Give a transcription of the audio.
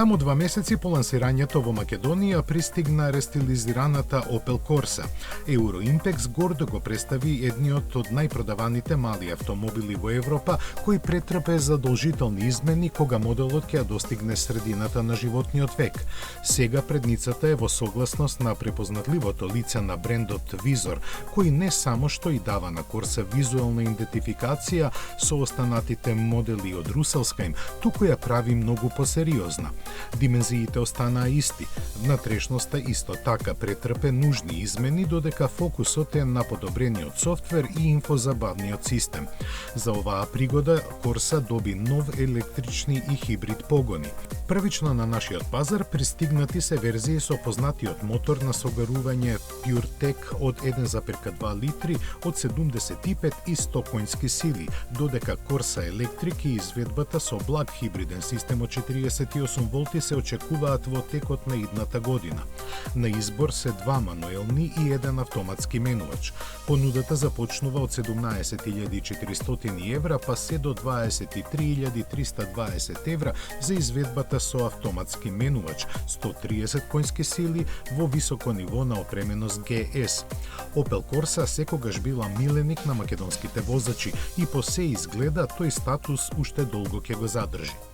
Само 2 месеци по лансирањето во Македонија пристигна рестилизираната Opel Corsa. Euroimpex гордо го представи едниот од најпродаваните мали автомобили во Европа, кој претрпе задолжителни измени кога моделот ќе достигне средината на животниот век. Сега предницата е во согласност на препознатливото лице на брендот Vizor, кој не само што и дава на Corsa визуелна идентификација со останатите модели од руселска им, туку ја прави многу посериозна. Димензиите останаа исти. Внатрешноста исто така претрпе нужни измени, додека фокусот е на подобрениот софтвер и инфозабавниот систем. За оваа пригода Corsa доби нов електрични и хибрид погони. Првично на нашиот пазар пристигнати се верзии со познатиот мотор на согарување PureTech од 1,2 литри од 75 и 100 конски сили, додека Corsa Electric и изведбата со благ хибриден систем од 48 волти се очекуваат во текот на идната година. На избор се 2 мануелни и 1 автоматски менувач. Понудата започнува од 17.400 евра па се до 23.320 евра за изведбата со автоматски менувач, 130 конски сили во високо ниво на опременост GS. Opel Corsa секогаш била миленик на македонските возачи и по се изгледа тој статус уште долго ќе го задржи.